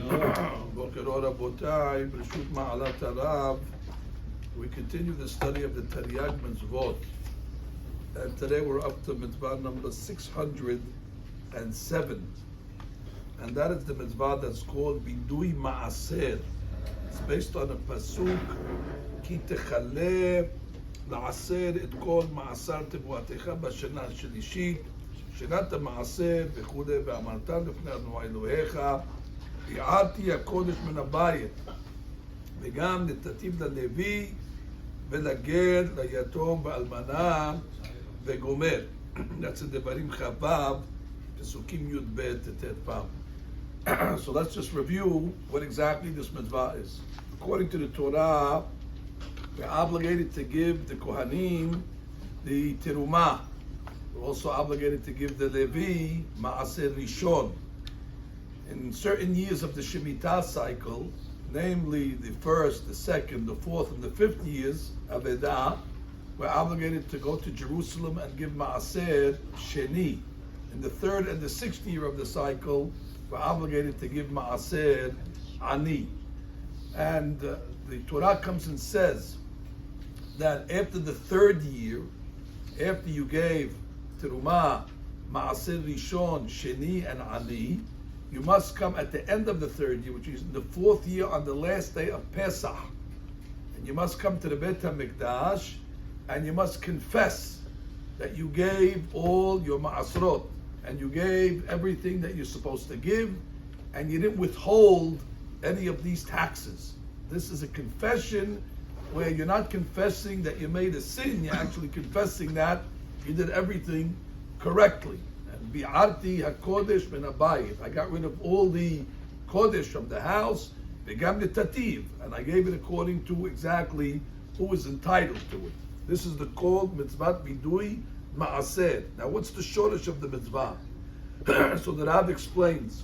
Boker Or Rabotai, B'Reshut Ma'alat Harav. We continue the study of the Taryag Mitzvot, and today we're up to Mitzvah number 607, and that is the Mitzvah that's called Viduy Maasser. It's based on a pasuk, Ki techaleh la'aser et kol ma'asar tevuatecha b'shana shelishit, shenat ha'ma'aser v'chudei ve'amarta lefnei Adonai Elohecha, ביערתי הקודש מן הבית, וגם נתתיו ללוי ולגר, ליתום ואלמנה וגומר. That's in דברים כ"ו, פסוקים י"ב ט"ו. So let's just review what exactly this mitzvah is. According to the Torah, we're obligated to give the Kohanim the terumah. We're also obligated to give the Levi Maasser Rishon. In certain years of the Shemitah cycle, namely the first, the second, the fourth, and the fifth years of Edah, we're obligated to go to Jerusalem and give Maasser Sheni. In the third and the sixth year of the cycle, we're obligated to give Maasser Ani. And the Torah comes and says that after the third year, after you gave Terumah, Maasser Rishon, Sheni, and Ani, you must come at the end of the third year, which is the fourth year on the last day of Pesach. And you must come to the Beit HaMikdash and you must confess that you gave all your ma'asrot and you gave everything that you're supposed to give and you didn't withhold any of these taxes. This is a confession where you're not confessing that you made a sin, you're actually confessing that you did everything correctly. Bi'arti hakodesh min habayit. I got rid of all the kodesh from the house, v'gam netativ, and I gave it according to exactly who is entitled to it. This is the called mitzvah Viduy Maasser. Now, what's the shortish of the mitzvah? So the Rabbi explains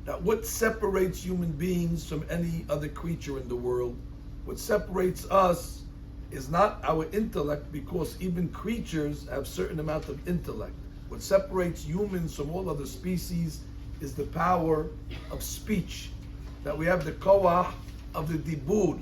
that what separates human beings from any other creature in the world, what separates us is not our intellect, because even creatures have certain amount of intellect. What separates humans from all other species is the power of speech, that we have the koach of the dibur.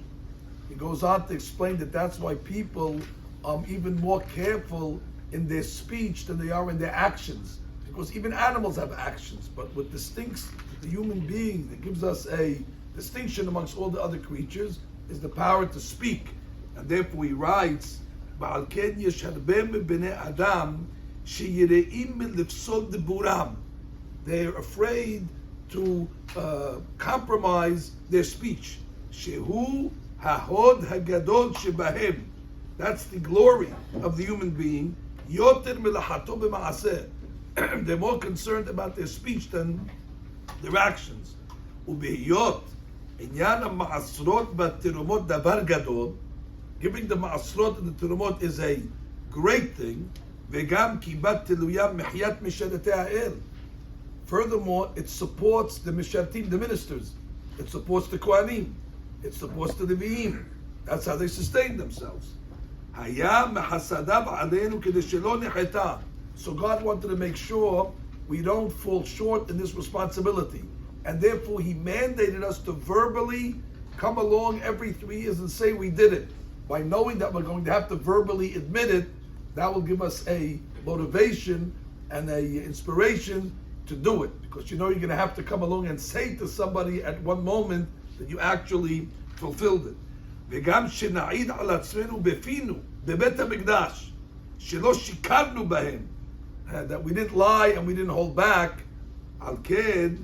He goes on to explain that that's why people are even more careful in their speech than they are in their actions, because even animals have actions, but what distincts the human being, that gives us a distinction amongst all the other creatures, is the power to speak. And therefore he writes, Ba'al ken yesh harbeh mibnei adam they're afraid to compromise their speech. Shehu hahod hagadol shebahem. That's the glory of the human being. Yoter melachato b'maaser. They're more concerned about their speech than their actions. Ubehiyot inyan ha'maasrot b'terumot davar gadol. Giving the maasrot and the terumot is a great thing. Furthermore, it supports the mishartim, the ministers. It supports the kohanim. It supports the leviim. That's how they sustain themselves. So God wanted to make sure we don't fall short in this responsibility. And therefore He mandated us to verbally come along every 3 years and say we did it. By knowing that we're going to have to verbally admit it, that will give us a motivation and a inspiration to do it, because you know you're going to have to come along and say to somebody at one moment that you actually fulfilled it. וגם שנעיד על עצמנו בפינו בבית המקדש שלא שיקרנו בהם, that we didn't lie and we didn't hold back. על כן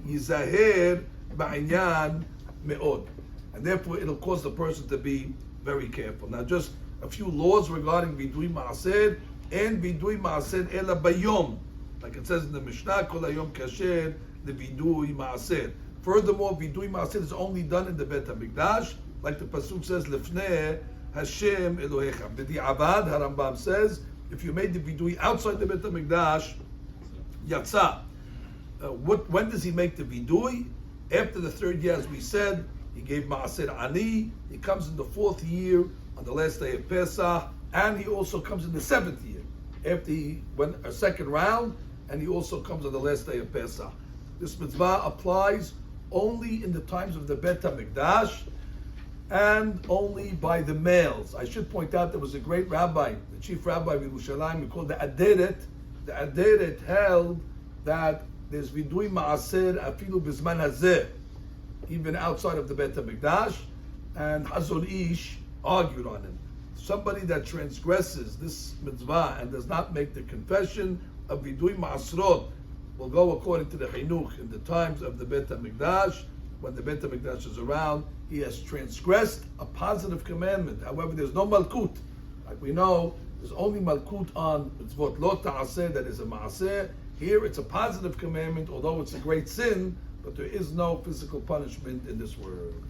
ייזהר בעניין מאוד, and therefore it'll cause the person to be very careful. Now, just a few laws regarding Viduy Maasser and Viduy Maasser Ela Bayom. Like it says in the Mishnah, Kol Hayom Kasher, the Viduy Maasser. Furthermore, Viduy Maasser is only done in the Beit HaMikdash, like the Pasuk says, Lefnei Hashem Elohecha. B'di'avad, Harambam says, if you made the Viduy outside the Beit HaMikdash, Yatsa. When does he make the Viduy? After the third year, as we said, he gave Maasser Ani. He comes in the fourth year, on the last day of Pesach, and he also comes in the seventh year, after he went a second round, and he also comes on the last day of Pesach. This mitzvah applies only in the times of the Bet HaMikdash and only by the males. I should point out there was a great rabbi, the chief rabbi of Yerushalayim, called the Aderet. The Aderet held that there's Viduy Maasser afilu bizman hazeh, even outside of the Bet HaMikdash, and Hazon Ish argued on it. Somebody that transgresses this mitzvah and does not make the confession of Viduy Maasrot will go according to the Chinuch in the times of the Bet HaMikdash. When the Bet HaMikdash is around, he has transgressed a positive commandment. However, there's no malkut. Like we know, there's only malkut on mitzvot lo ta'aseh, that is a Maasser. Here it's a positive commandment, although it's a great sin, but there is no physical punishment in this world.